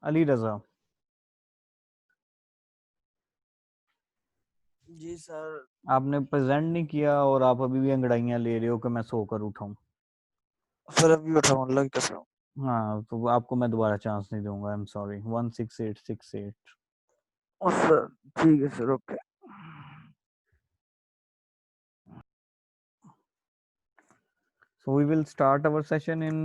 अली रजा, जी sir. आपने present नहीं किया और आप अभी भी अंगड़ाइयाँ ले रहे हो कि मैं सोकर उठाऊं। सर अभी उठाऊँ लग तो सर। हाँ, तो आपको मैं दोबारा चांस नहीं दूंगा। I am sorry. 16868। सर ठीक है sir, okay. So we will start our session in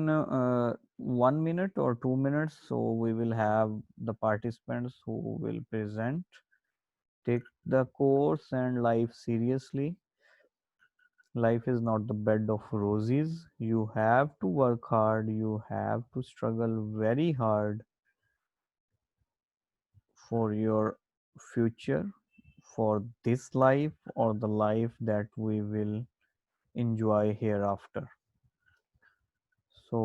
1 minute or 2 minutes. So we will have the participants who will present, take the course and life seriously. Life is not the bed of roses. You have to work hard. You have to struggle very hard for your future, for this life or the life that we will enjoy hereafter. So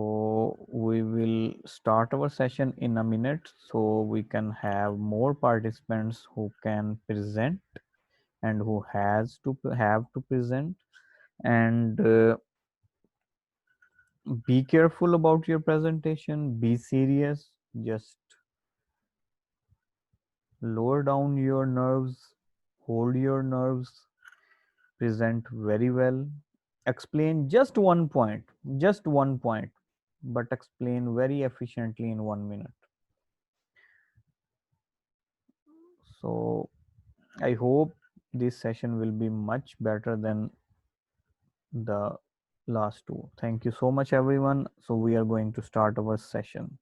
we will start our session in a minute so we can have more participants who can present and who has to have to present. And be careful about your presentation, be serious, just lower down your nerves, hold your nerves, present very well, explain just one point, but explain very efficiently in 1 minute. So I hope this session will be much better than the last two. Thank you so much, everyone. So we are going to start our session.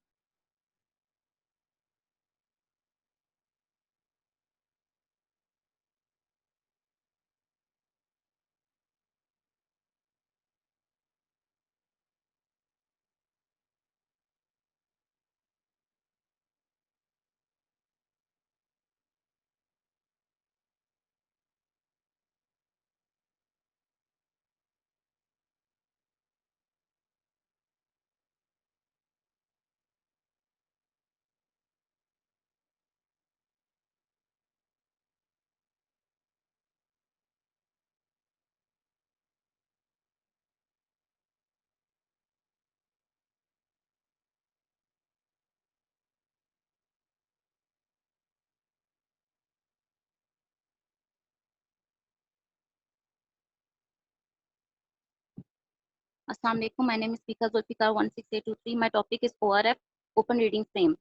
Assalamu alaikum. My name is Pika Zulfikar 16823. My topic is ORF, Open Reading Frame.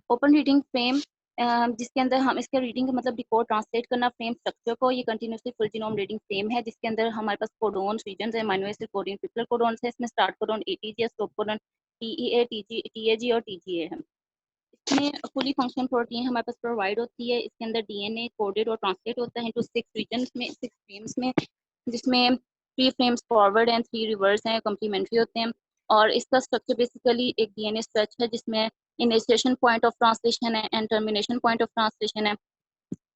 Open Reading Frame जिसके अंदर हम इसके reading का मतलब record translate करना frame structure को, ये continuously full genome reading frame है जिसके अंदर हमारे पास कोडोन्स रीजन है, amino acid codon triple codons है। इसमें स्टार्ट कोडोन एटीजी है, स्टॉप कोडोन टीईए टीएजी और टीजीए है। इसमें फुली फंक्शन प्रोटीन हमारे पास प्रोवाइड होती है। इसके अंदर डीएनए कोडेड और ट्रांसलेट होता है टू 6 रीजन में, 6 फ्रेम्स में, जिसमें 3 फ्रेम्स फॉरवर्ड एंड 3 रिवर्स हैं, कम्प्लीमेंट्री होते हैं। और इसका स्ट्रक्चर बेसिकली एक डीएनए स्ट्रक्च है जिसमें इनिशिएशन पॉइंट ऑफ ट्रांसलेशन है and termination point of translation है।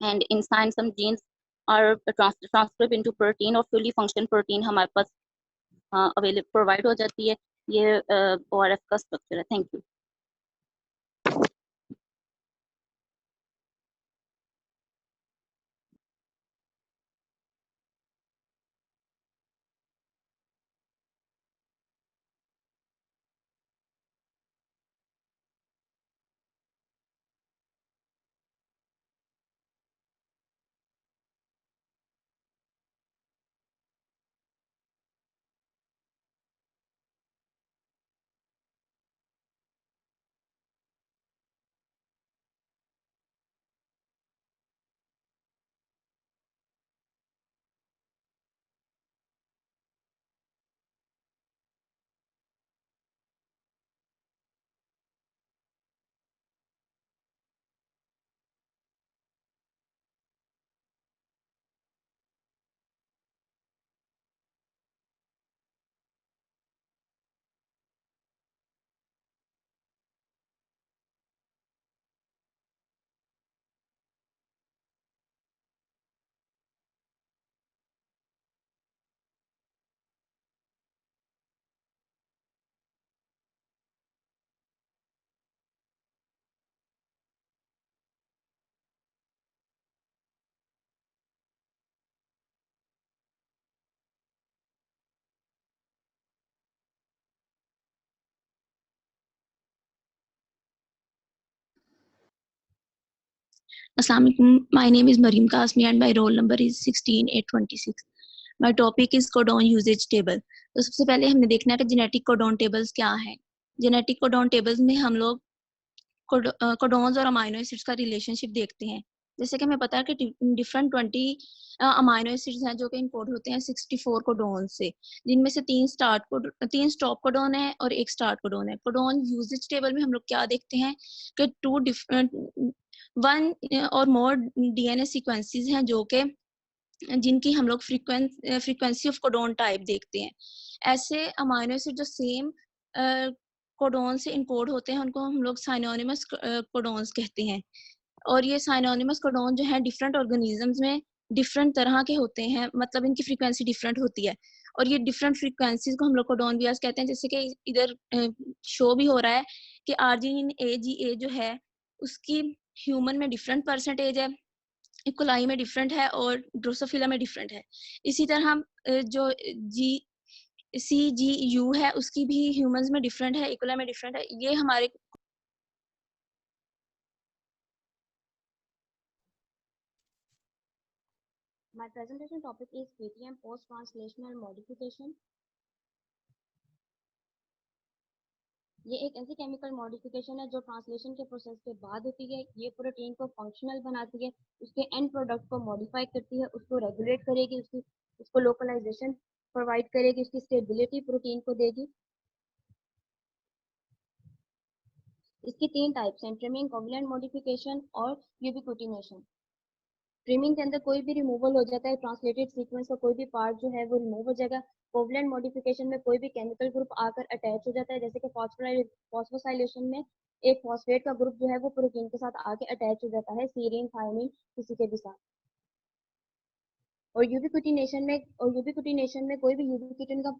एंड इंसाइन सम जीन्स और ट्रांसक्राइब इनटू प्रोटीन और फुली फंक्शन प्रोटीन हमारे पास अवेलेबल प्रोवाइड हो जाती है। ये ओआरएफ का स्ट्रक्चर है। Thank you. Assalamu alaikum. My name is Mariam Kasmi and my roll number is 16826. My topic is codon usage table. तो सबसे पहले हमने देखना है कि जेनेटिक कोडोन टेबल्स क्या है. जेनेटिक कोडोन टेबल्स में हम लोग कोडोन्स और अमाइनो एसिड्स का रिलेशनशिप देखते हैं. जैसे कि हमें पता है कि डिफरेंट 20 अमाइनो एसिड्स हैं जो कि इनकोड होते हैं 64 कोडोन से, जिनमें से 3 स्टॉप कोडोन है और 1 स्टार्ट कोडोन है. कोडोन यूजेज टेबल में हम लोग क्या देखते हैं कि 2 डिफरेंट 1 और मोर डीएनए सीक्वेंसेस हैं जो कि जिनकी हम लोग फ्रीक्वेंसी ऑफ कोडोन टाइप देखते हैं. ऐसे अमाइनो एसिड जो सेम कोडोन से इनकोड होते हैं उनको हम लोग साइनोनिमस कोडोन्स कहते हैं. और ये साइनोनिमस कोडोन जो है डिफरेंट ऑर्गेनिजम्स में डिफरेंट तरह के होते हैं, मतलब इनकी फ्रीक्वेंसी डिफरेंट होती है. और ये डिफरेंट फ्रीक्वेंसीज को हम लोग कोडोन बियास कहते हैं. जैसे कि इधर शो भी हो रहा है कि आर्जिनिन AGA जो है उसकी ह्यूमन में डिफरेंट परसेंटेज है, इकोलाई में डिफरेंट है और ड्रोसोफिला में डिफरेंट है. इसी तरह जो CGU है उसकी भी ह्यूमंस में डिफरेंट है, इकोलाई में डिफरेंट है. ये हमारे My presentation topic is PTM post translational modification. ये एक ऐसी केमिकल मॉडिफिकेशन है जो ट्रांसलेशन के प्रोसेस के बाद होती है. ये प्रोटीन को फंक्शनल बनाती है, उसके एंड प्रोडक्ट को मॉडिफाई करती है, उसको रेगुलेट करेगी, उसको लोकलाइजेशन प्रोवाइड करेगी, उसकी स्टेबिलिटी प्रोटीन को देगी. इसकी 3 टाइप्स हैं, ट्रिमिंग, कोवलेंट मॉडिफिकेशन और यूबिक्विटिनेशन. ट्रिमिंग के अंदर कोई भी रिमूवल हो जाता है, ट्रांसलेटेड सीक्वेंस का कोई भी पार्ट जो है वो रिमूव हो जाएगा. कोवलेंट मॉडिफिकेशन में कोई भी केमिकल ग्रुप आकर अटैच हो जाता है, जैसे कि फॉस्फोराइलेशन में एक फॉस्फेट का ग्रुप जो है वो प्रोटीन के साथ आके अटैच हो जाता है, सीरीन, थायमिन किसी के भी साथ. और यूबिक्विटिनेशन में कोई भी यूबिक्विटिन का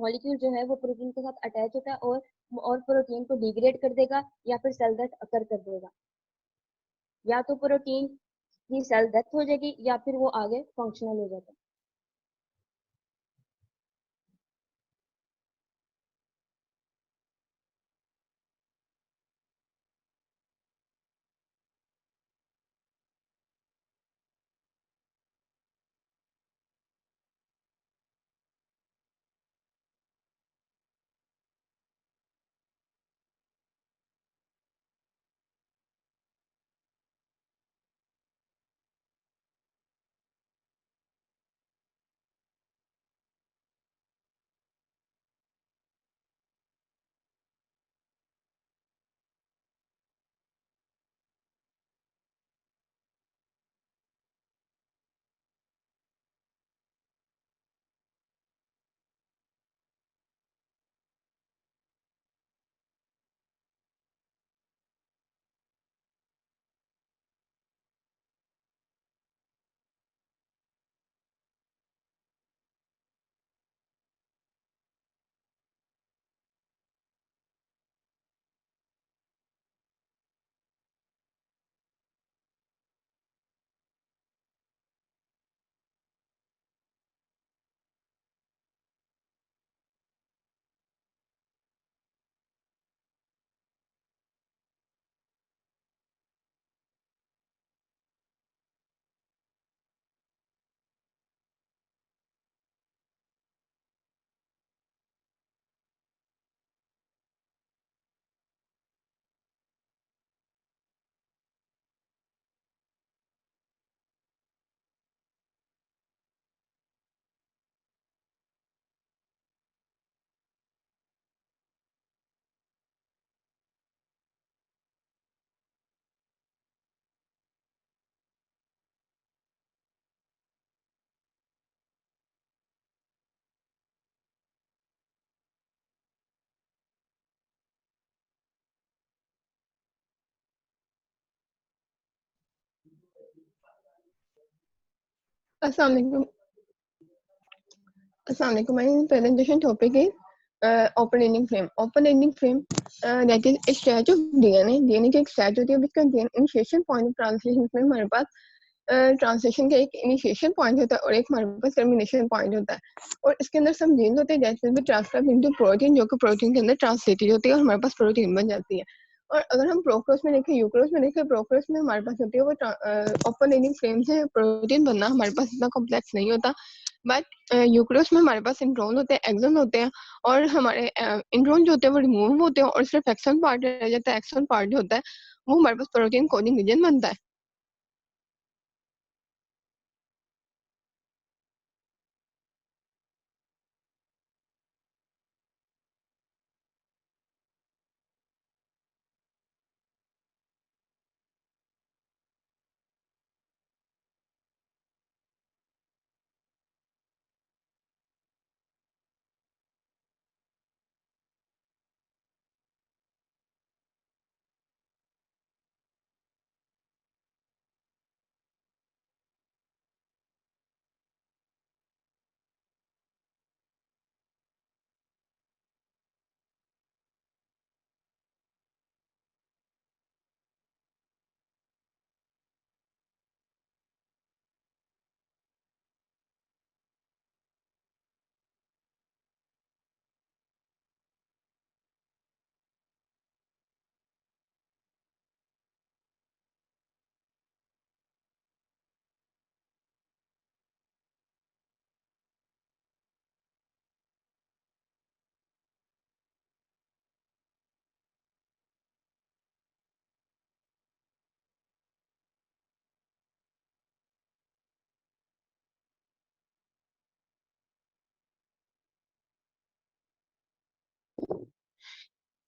मॉलिक्यूल जो है वो प्रोटीन के साथ अटैच होता है और प्रोटीन को डिग्रेड कर देगा या फिर सेल डेथ अकर कर देगा. या तो प्रोटीन की सेल डेथ हो जाएगी या फिर वो आगे फंक्शनल हो जाता है. Assalamualaikum. My presentation topic is open ending frame. Open ending frame that is a stretch of DNA. DNA की एक stretch होती है which contain initiation point of translation. में हमारे पास ट्रांसलेशन का एक इनिशिएशन पॉइंट होता है और एक हमारे पास टर्मिनेशन पॉइंट होता है. और इसके अंदर सब जीन्स होते हैं जैसे भी ट्रांसक्राइब इनटू प्रोटीन जो कि प्रोटीन के अंदर ट्रांसलेटेड होती है और हमारे पास प्रोटीन बन जाती है. और अगर हम प्रोक्रोस में देखें, यूक्रोस में देखें, प्रोक्रोस में हमारे पास होती है वो ओपन एंडिंग फ्रेम से प्रोटीन बनना हमारे पास इतना कॉम्प्लेक्स नहीं होता। बट यूक्रोस में हमारे पास इंट्रॉन होते हैं, एक्सॉन होते हैं, और हमारे इंट्रॉन जो होते हैं वो रिमूव होते हैं और सिर्फ एक्सॉन पार्ट रह जाता है। एक्सॉन पार्ट जो होता है वो हमारे पास प्रोटीन कोडिंग रीजन बनता है।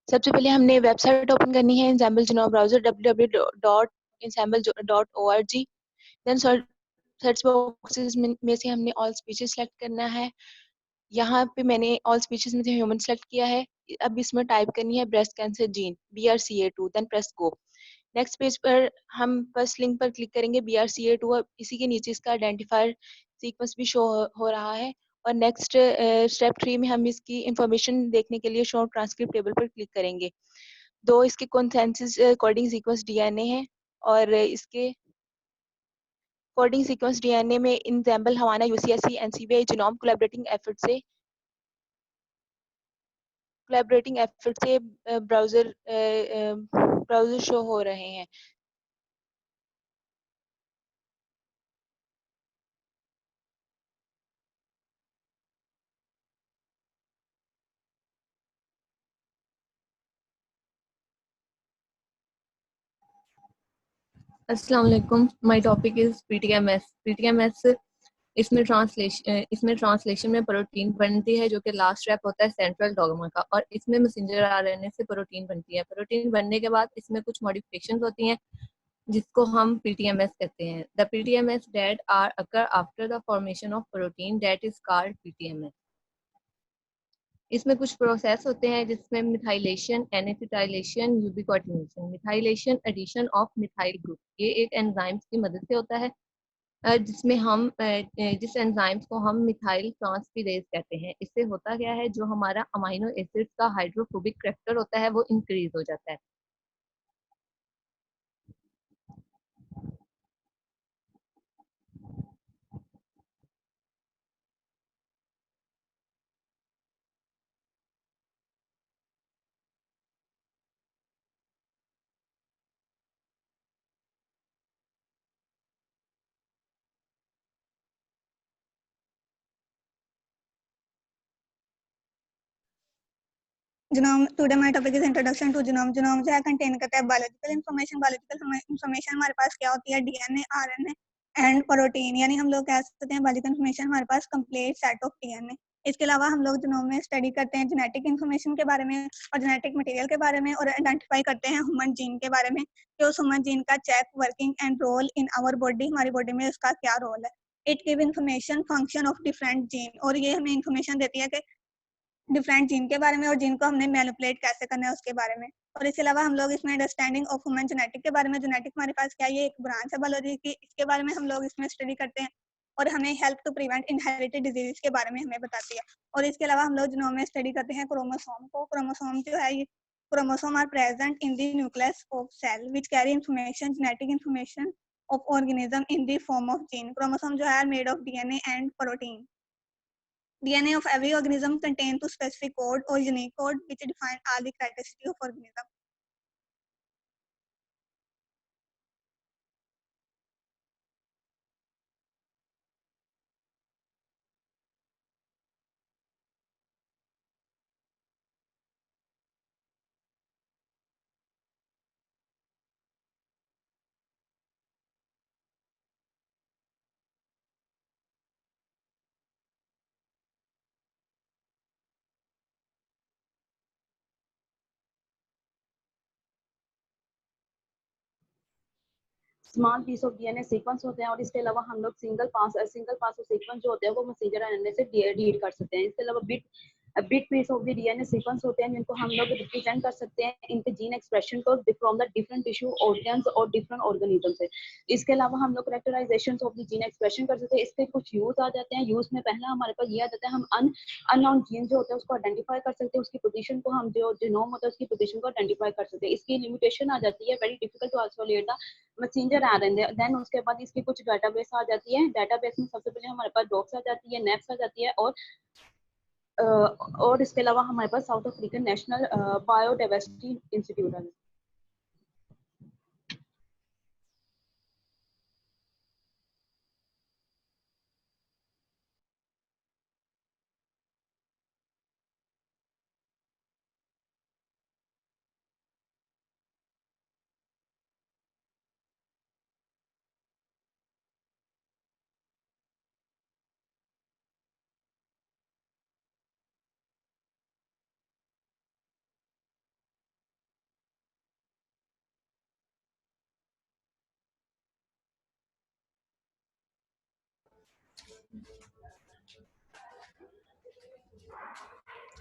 सबसे पहले हमने वेबसाइट ओपन करनी है, ensemble genome browser www.ensemble.org। Then search boxes में से हमने ऑल स्पीचेस सेलेक्ट करना है। यहाँ पे मैंने ऑल स्पीचेस में से ह्यूमन सेलेक्ट किया है। अब इसमें टाइप करनी है breast cancer gene BRCA2, then press go. Next page पर हम फर्स्ट लिंक पर क्लिक करेंगे BRCA2, और इसी के नीचे इसका आइडेंटिफायर सीक्वेंस भी शो हो रहा है। और नेक्स्ट स्टेप 3 में हम इसकी इंफॉर्मेशन देखने के लिए शो ट्रांसक्रिप्ट टेबल पर क्लिक करेंगे। दो इसके कंसेंसस कोडिंग सीक्वेंस DNA है, और इसके कोडिंग सीक्वेंस DNA में ensemble हवाना UCSC NCBI genome collaborating effort से ब्राउजर शो हो रहे हैं। अस्सलाम वालेकुम, माय टॉपिक इज PTMS। इसमें ट्रांसलेशन में प्रोटीन बनती है, जो कि लास्ट स्टेप होता है सेंट्रल डॉगमा का, और इसमें मैसेंजर RNA से प्रोटीन बनती है। प्रोटीन बनने के बाद इसमें कुछ मॉडिफिकेशंस होती हैं जिसको हम PTMS कहते हैं। The PTMS that are occur after the formation of protein that is called PTMS। इसमें कुछ प्रोसेस होते हैं जिसमें methylation, acetylation, ubiquitination. Methylation addition of methyl group, ये एक एंजाइम्स की मदद से होता है, जिसमें हम जिस एंजाइम्स को हम मिथाइल ट्रांसफेरेज कहते हैं। इससे होता क्या है, जो हमारा अमीनो एसिड्स का हाइड्रोफोबिक कैरेक्टर होता है वो इंक्रीज हो जाता है। genome today my topic is introduction to genome। genome जो है कंटेन करता है बायोलॉजिकल इंफॉर्मेशन। बायोलॉजिकल इंफॉर्मेशन हमारे पास क्या होती है, DNA RNA एंड प्रोटीन, यानी हम लोग कह सकते हैं बायोलॉजिकल इंफॉर्मेशन हमारे पास कंप्लीट सेट ऑफ DNA। इसके अलावा हम लोग genome में स्टडी करते हैं जेनेटिक इंफॉर्मेशन के बारे में और जेनेटिक मटेरियल के बारे में, और आइडेंटिफाई करते हैं ह्यूमन जीन के बारे में कि उस ह्यूमन जीन का check working and role in our body, हमारी बॉडी में उसका क्या रोल है। It give information function of different gene, और ये हमें इंफॉर्मेशन देती है कि डिफरेंट जीन के बारे में और जीन को हमने मैनिपुलेट कैसे करना है उसके बारे में। और इसके अलावा हम लोग इसमें अंडरस्टैंडिंग ऑफ ह्यूमन जेनेटिक के बारे में, जेनेटिक हमारे पास क्या, ये एक ब्रांच है बायोलॉजी की, इसके बारे में हम लोग इसमें स्टडी करते हैं और हमें help to prevent inherited disease के बारे में हमें बताती है। और इसके अलावा हम लोग जीनोम में स्टडी करते हैं क्रोमोसोम को। क्रोमोसोम जो है, ये chromosome are present in the nucleus of cell which carry information, genetic information of organism in the form of gene. Chromosome जो है made of DNA and protein. DNA of every organism contains to specific code or unique code which define all the characteristics of organism. Small piece of DNA sequence होते हैं, और इसके अलावा हम लोग single pass of sequence जो होते हैं वो मैसेंजर आरएनए से रीड कर सकते हैं। इसके अलावा bit piece of the DNA sequence होते हैं जिनको हम लोग रिप्रेजेंट कर सकते हैं इनके जीन एक्सप्रेशन को from the different tissue organs और डिफरेंट ऑर्गेनिज्म से। इसके अलावा हम लोग characterization of the gene expression कर सकते हैं। इसके कुछ यूज आ जाते हैं। यूज में पहला हमारे पास ये आ जाता है, हम अननोन जीन जो होते हैं उसको आइडेंटिफाई कर सकते हैं, उसकी पोजीशन को, हम जो जीनोम होता है उसकी पोजीशन को आइडेंटिफाई कर सकते हैं। इसकी लिमिटेशन आ जाती है, very difficult to isolate the messenger RNA. Then उसके बाद इसकी कुछ डेटाबेस आ जाती है। डेटाबेस में सबसे पहले हमारे पास डॉक्स आ जाती है, नेप्स आ जाती है, और इसके अलावा हमारे पास south African national biodiversity institute है।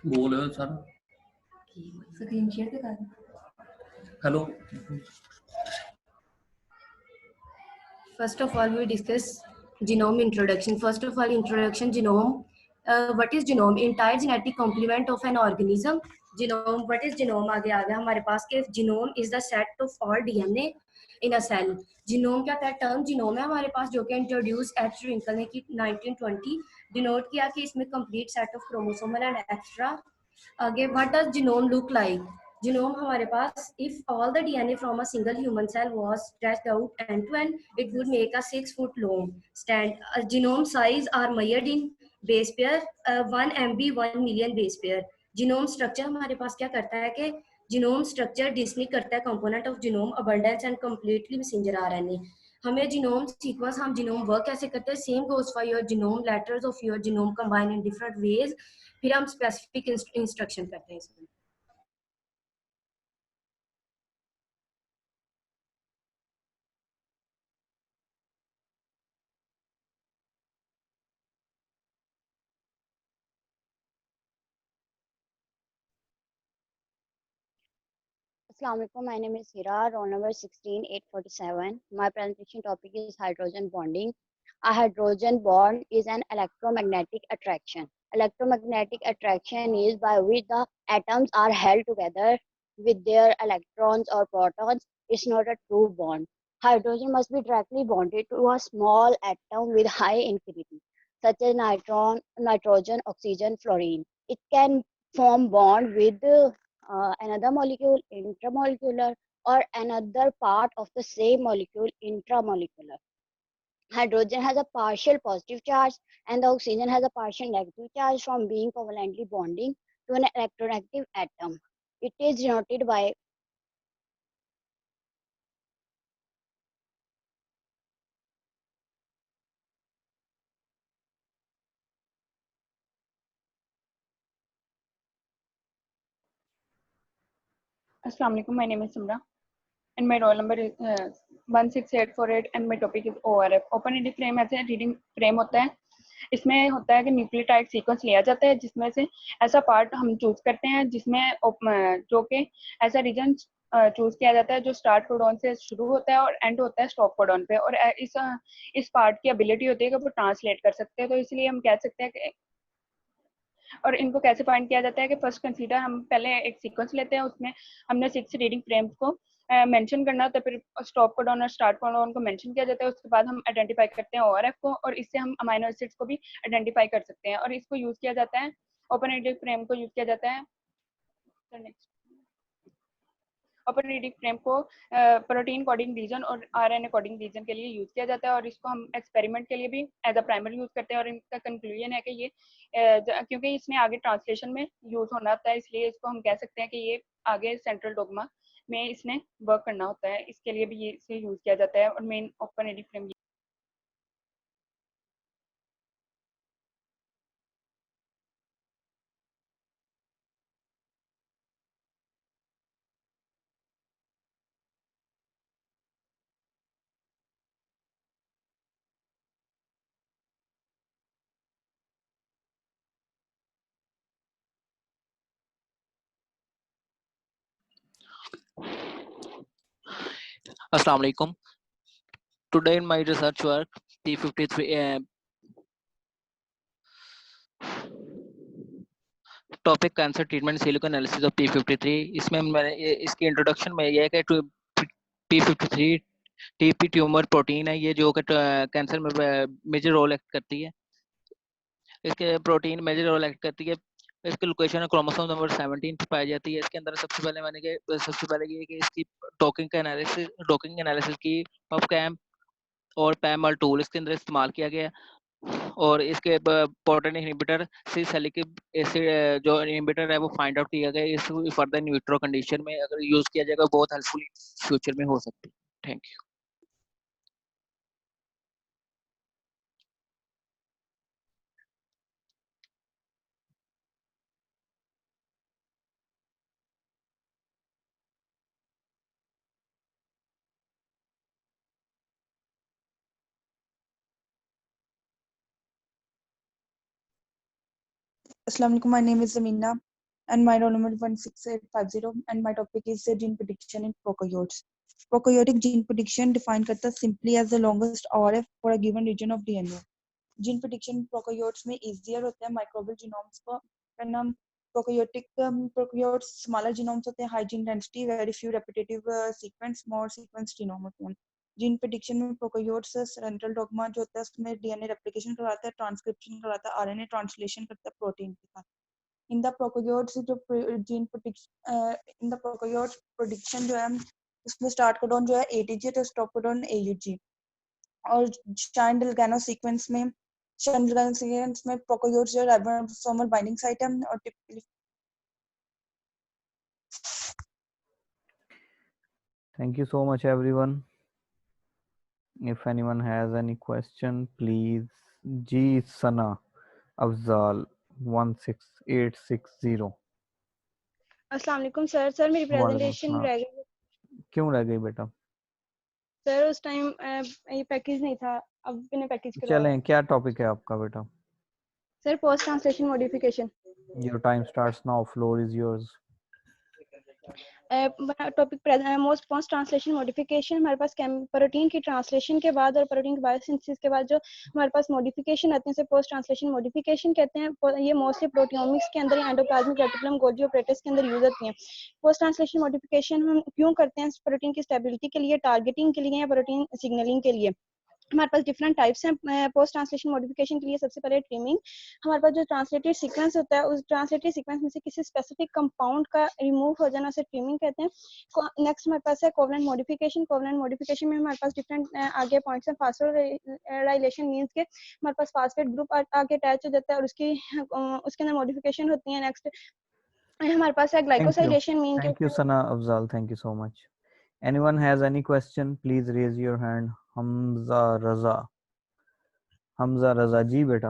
बोल सर। स्क्रीन शेयर दिखा दो। Hello. First of all, we discuss genome introduction. First of all, introduction genome. What is genome? Entire genetic complement of an organism. Genome. What is genome? आगे आ गया हमारे पास के genome is the set of all DNA in a cell. Genome क्या था? Term genome है हमारे पास जो कि introduce एच रिंकल ने की 1920 डिनोट किया कि इसमें complete set of chromosomal and extra. आगे what does genome look like? Genome हमारे पास if all the DNA from a single human cell was stretched out end to end, it would make a 6 foot long stand. Genome size are measured in base pair, 1 MB 1 million base pair. Genome structure हमारे पास क्या करता है कि genome structure describe करता है component of genome abundance and completely messenger RNA. हमें genome sequence, हम genome work कैसे करते हैं? Same goes for your genome, letters of your genome combine in different ways. फिर हम specific instruction करते हैं इसमें. Assalamualaikum. My name is Hira, roll number 16847. My presentation topic is hydrogen bonding. A hydrogen bond is an electromagnetic attraction. Electromagnetic attraction is by which the atoms are held together with their electrons or protons. It's not a true bond. Hydrogen must be directly bonded to a small atom with high infinity, such as nitrogen, oxygen, fluorine. It can form bond with another molecule intramolecular or another part of the same molecule intramolecular. Hydrogen has a partial positive charge and the oxygen has a partial negative charge from being covalently bonding to an electronegative atom. It is denoted by Assalamualaikum. My name is Simra and my roll number is 16848 and my topic is ORF. Open reading frame ऐसे reading frame होता है। इसमें होता है कि nucleotide sequence लिया जाता है जिसमें से ऐसा पार्ट हम चूज करते हैं जिसमें जो कि ऐसा रीजन चूज किया जाता है जो स्टार्ट कोडॉन से शुरू होता है और एंड होता है स्टॉप कोडॉन पे, और इस पार्ट की एबिलिटी होती है कि वो ट्रांसलेट कर सकते हैं। तो इसलिए हम कह सकते हैं कि, और इनको कैसे फाइंड किया जाता है कि फर्स्ट कंसीडर हम पहले एक सीक्वेंस लेते हैं, उसमें हमने 6 रीडिंग फ्रेम्स को मेंशन करना होता है, फिर स्टॉप कोडॉन और स्टार्ट कोडॉन को मेंशन किया जाता है। उसके बाद हम आइडेंटिफाई करते हैं ओआरएफ को, और इससे हम अमाइनो एसिड्स को भी आइडेंटिफाई कर सकते हैं, और इसको यूज किया जाता है, ओपन रीडिंग फ्रेम को यूज किया जाता है। नेक्स्ट, ओपन रीडिंग फ्रेम को प्रोटीन कोडिंग रीजन और आरएनए कोडिंग रीजन के लिए यूज किया जाता है, और इसको हम एक्सपेरिमेंट के लिए भी एज अ प्राइमर यूज करते हैं। और इनका कंक्लूजन है कि ये क्योंकि इसमें आगे ट्रांसलेशन में यूज होना होता है, इसलिए इसको हम कह सकते हैं कि ये आगे सेंट्रल डोगमा में इसने वर्क करना होता है, इसके लिए भी ये इसे यूज किया जाता है। और main open reading frame Assalamu alaikum. Today in my research work, P53 topic cancer treatment silicon analysis of P53। इसमें मैंने इसकी इंट्रोडक्शन में यह है कि P53 टीपी ट्यूमर प्रोटीन है, ये जो कि कैंसर में मेजर रोल एक्ट करती है। इसके प्रोटीन मेजर रोल एक्ट करती है। इसकी लोकेशन क्रोमोसोम नंबर 17 पे पाई जाती है। इसके अंदर सबसे पहले ये कि इसकी डॉकिंग एनालिसिस की पबकैम और पैमल टूल इसके अंदर इस्तेमाल किया गया और इसके पोर्टल इनहिबिटर सिलिसिलिक एसिड जो इनहिबिटर है वो फाइंड आउट किया गया। इस फर्दर इन विट्रो कंडीशन में अगर यूज किया जाएगा बहुत हेल्पफुल फ्यूचर में हो सकती है। Thank you. Assalamu alaikum. My name is Zamina and my roll number 16850 and my topic is gene prediction in prokaryotes. Prokaryotic gene prediction defined करता है simply as the longest RF for a given region of DNA. Gene prediction prokaryotes में easier होता है microbial genomes को करना। prokaryotes smaller genomes होते हैं, high gene density, very few repetitive sequence, more sequence genome होते हैं। जीन प्रिडिक्शन में प्रोकैरियोट्स सेंट्रल डॉगमा जो होता है उसमें डीएनए रेप्लिकेशन करवाता है, ट्रांसक्रिप्शन करवाता है, आरएनए ट्रांसलेशन करता है प्रोटीन के साथ। इन द प्रोकैरियोट्स जो gene in the prokaryotes prediction जो है उसमें स्टार्ट कोडॉन जो है एटीजी तो स्टॉप कोडॉन एयूजी। और चाइल्ड ऑर्गेनो सीक्वेंस में प्रोकैरियोट्स जो राइबोसोमल बाइंडिंग साइट है और typically. Thank you so much, everyone. If anyone has any question, please G Sana Afzal 16860। अस्सलाम वालेकुम सर। सर मेरी वालेकुम प्रेजेंटेशन सलाम। रह गई क्यों रह गई बेटा? सर, उस टाइम ये पैकेज नहीं था, अब मैंने पैकेज करवाया। चलें, क्या टॉपिक है आपका बेटा? Sir post translation modification. Your time starts now. Floor is yours. Topic post translation modification. हमारे पास प्रोटीन की ट्रांसलेशन के बाद और प्रोटीन की बायोसिंथेसिस के बाद जो हमारे पास मॉडिफिकेशन आते हैं उसे पोस्ट ट्रांसलेशन मॉडिफिकेशन कहते हैं। ये मोस्टली प्रोटियोमिक्स के अंदर, एंडोप्लाज्मिक रेटिकुलम, गोल्गी ऑपरेटस के अंदर यूज होती हैं। पोस्ट ट्रांसलेशन मॉडिफिकेशन हम क्यों करते हैं? प्रोटीन की स्टेबिलिटी के लिए, टारगेटिंग के लिए या प्रोटीन सिग्नलिंग के लिए। हमारे पास डिफरेंट टाइप्स हैं पोस्ट ट्रांसलेशन मॉडिफिकेशन के लिए। सबसे पहले ट्रिमिंग। हमारे पास जो ट्रांसलेटेड सीक्वेंस होता है उस ट्रांसलेटेड सीक्वेंस में से किसी स्पेसिफिक कंपाउंड का रिमूव हो जाना उसे ट्रिमिंग कहते हैं। नेक्स्ट हमारे पास है कोवलेंट मॉडिफिकेशन। कोवलेंट मॉडिफिकेशन में हमारे पास डिफरेंट आगे पॉइंट्स हैं। फास्फोराइलेशन मींस के हमारे पास फास्फेट ग्रुप आगे अटैच हो जाता है और उसके अंदर मॉडिफिकेशन होती है। नेक्स्ट हमारे पास है ग्लाइकोसाइलेशन मीन के। Thank you Sana Afzal. Thank you so much. Anyone has any question? Please raise your hand. Hamza Raza. Hamza Raza जी बेटा।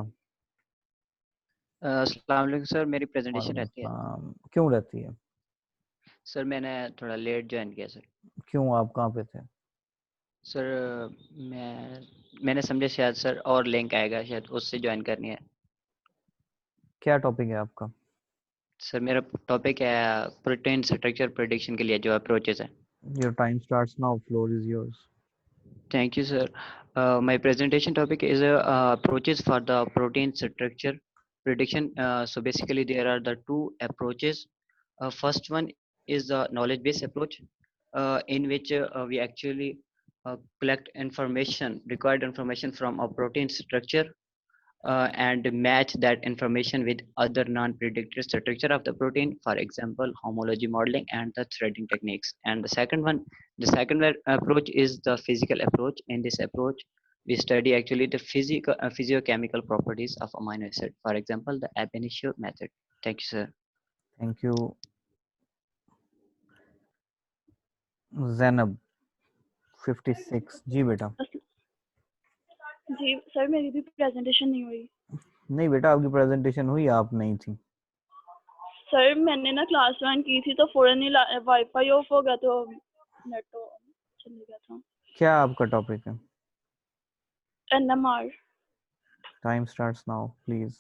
अस्सलाम वालेकुम सर, मेरी प्रेजेंटेशन वालेकुम रहती है। सलाम। क्यों रहती है? सर मैंने थोड़ा लेट ज्वाइन किया सर। क्यों, आप कहाँ पे थे? सर मैंने समझा शायद सर और लिंक आएगा, शायद उससे ज्वाइन करनी है। क्या टॉपिक है आपका? सर मेरा टॉपिक है प्रोटीन स्ट्रक्चर प्रेडिक्शन के लिए जो अप्रोचेस है। Your time starts now. Floor is yours. Thank you sir. My presentation topic is approaches for the protein structure prediction. So basically there are the two approaches. First one is the knowledge based approach, in which we actually collect information, required information from a protein structure, and match that information with other non-predicted structure of the protein, for example homology modeling and the threading techniques. And the second approach is the physical approach. In this approach we study actually the physiochemical properties of amino acid, for example the ab initio method. Thank you sir. Thank you. Zainab 56 जी बेटा। जी sir, मेरी भी presentation नहीं हुई। नहीं बेटा, आपकी presentation हुई, आप नहीं थी। सर मैंने ना क्लास ज्वाइन की थी तो फौरन ही वाईफाई ऑफ हो गया तो नेट तो चल गया था। क्या आपका टॉपिक है? NMR। Time starts now, please.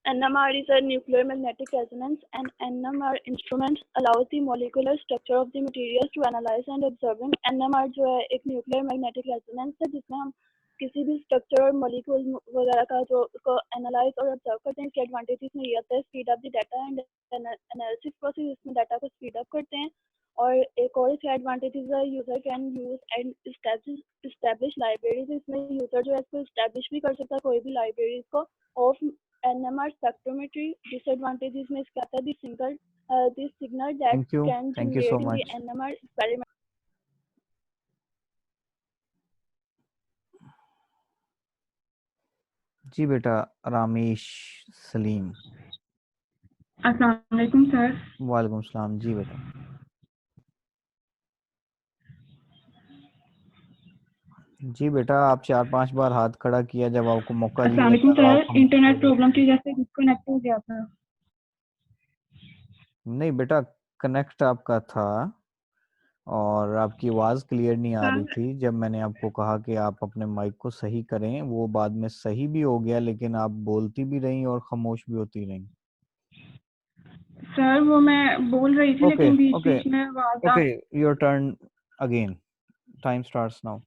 NMR is a nuclear magnetic resonance. An NMR instrument allows the molecular structure of the materials to analyze and observing. NMR जो है एक nuclear magnetic resonance है जिसमें हम किसी भी स्ट्रक्चर और मॉलिक्यूल वगैरह का जो उसको एनालाइज और ऑब्जर्व करते हैं। इसके एडवांटेजेस में ये आता है speed up the data and analysis process, इसमें डाटा को स्पीड अप करते हैं। और एक और इसका एडवांटेजेस है user can use and establish libraries, इसमें यूजर जो है इसको इस्टेब्लिश भी कर सकता है कोई भी लाइब्रेरीज को। ऑफ NMR spectrometry disadvantages में इसका आता है the signal that Thank you. can Thank you so generate in the much. NMR experiment. जी बेटा रामेश सलीम। अस्सलाम वालेकुम सर। वालेकुम सलाम जी बेटा। जी बेटा आप 4-5 बार हाथ खड़ा किया जब आपको मौका अस्सलाम दिया वालेकुम तब आप सर, इंटरनेट प्रॉब्लम की वजह से डिस्कनेक्ट हो गया था। नहीं बेटा कनेक्ट आपका था और आपकी आवाज क्लियर नहीं आ रही थी। जब मैंने आपको कहा कि आप अपने माइक को सही करें वो बाद में सही भी हो गया, लेकिन आप बोलती भी रहीं और खामोश भी होती रहीं। सर वो मैं बोल रही थी ओके लेकिन बीच ओके बीच में आवाज okay your turn again, time starts now.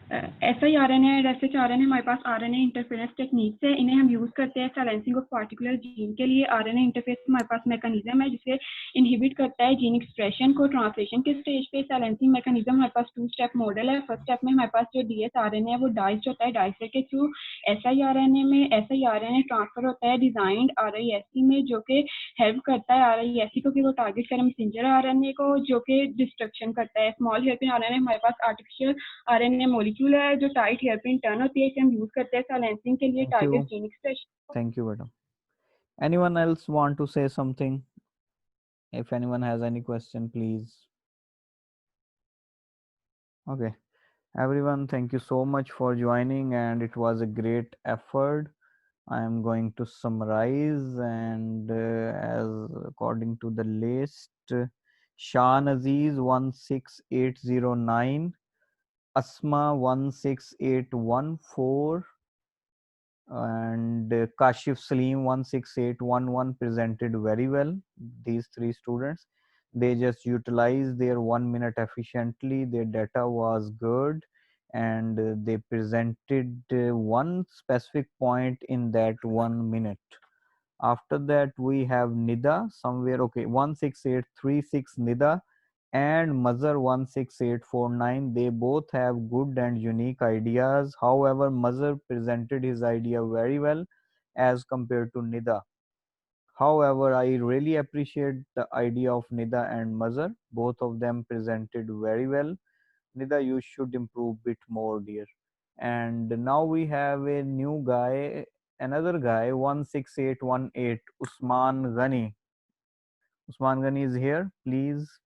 SIRNA और SHRNA हमारे पास RNA इंटरफेरेंस टेक्निक्स है। इन्हें हम यूज करते हैं साइलेंसिंग ऑफ पार्टिकुलर जीन के लिए। RNA इंटरफेस हमारे पास मैकेनिज्म है जिसे इनहिबिट करता है जीन एक्सप्रेशन को। ट्रांसलेशन के स्टेज पे साइलेंसिंग मैकेनिज्म हमारे पास 2 स्टेप मॉडल है। फर्स्ट स्टेप में हमारे पास जो dsRNA है वो डाइस्ड होता है डाइसर के थ्रू। SIRNA में SIRNA ट्रांसफर होता है डिजाइंड RISC में जो कि हेल्प करता है RISC को कि वो टारगेट करे मैसेंजर RNA को जो कि डिस्ट्रक्शन करता है। स्मॉल हेल्पिंग RNA हमारे पास आर्टिफिशियल RNA मॉलिक्यूल है जो टाइट हेयरपिन टर्न होती है, इसे हम यूज करते हैं साइलेंसिंग के लिए Thank target you. Gene expression. Thank you बेटा। Anyone else want to say something? If anyone has any question please. Okay everyone, thank you so much for joining and it was a great effort. I am going to summarize and as according to the list, Shan Aziz 16809, Asma 16814 and Kashif Salim 16811 presented very well. These 3 students, they just utilized their 1 minute efficiently. Their data was good and they presented one specific point in that 1 minute. After that we have Nida somewhere, okay, 16836 Nida and Mazhar 16849. They both have good and unique ideas. However, Mazhar presented his idea very well as compared to Nida. However, I really appreciate the idea of Nida and Mazhar. Both of them presented very well. Nida, you should improve bit more, dear. And now we have a new guy, another guy, 16818, Usman Ghani. Usman Ghani is here, please.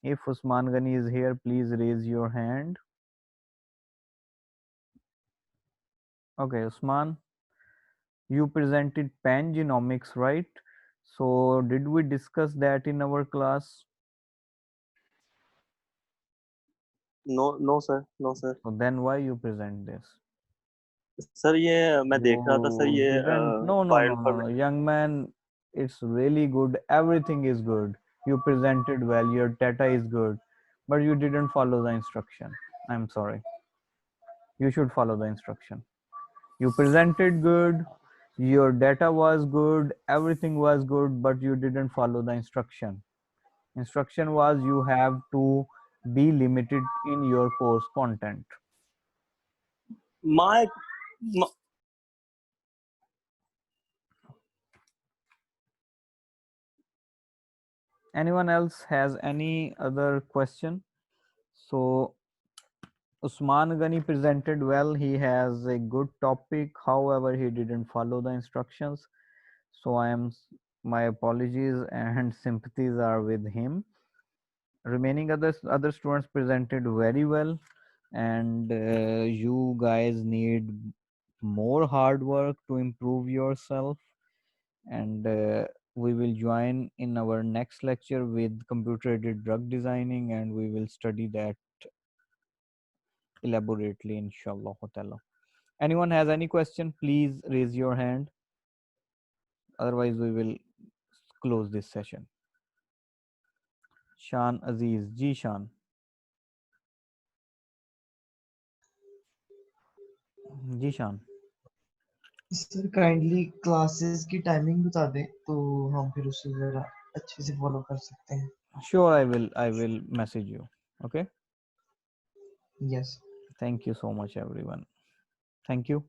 If Usman Ghani is here, please raise your hand. Okay, Usman, you presented pangenomics, right? So did we discuss that in our class? No sir, no sir. So then why you present this? Sir ये मैं देख रहा था sir You ये didn't, no, young man, it's really good. Everything is good. You presented well, your data is good, but you didn't follow the instruction. I'm sorry. You should follow the instruction. You presented good, your data was good, everything was good, but you didn't follow the instruction. Instruction was you have to be limited in your course content. my Anyone else has any other question? So Usman Ghani presented well. He has a good topic. However, he didn't follow the instructions. So my apologies and sympathies are with him. Remaining other students presented very well, and you guys need more hard work to improve yourself. And we will join in our next lecture with computer-aided drug designing, and we will study that elaborately inshallah ta'ala. Anyone has any question, please raise your hand. Otherwise, we will close this session. Shan Aziz. Ji Shan. जी शान. Sir kindly classes की timing बता दें तो हम फिर उससे जरा अच्छे से फॉलो कर सकते हैं. Sure, I will message you. Okay. Yes. Thank you so much, everyone. Thank you.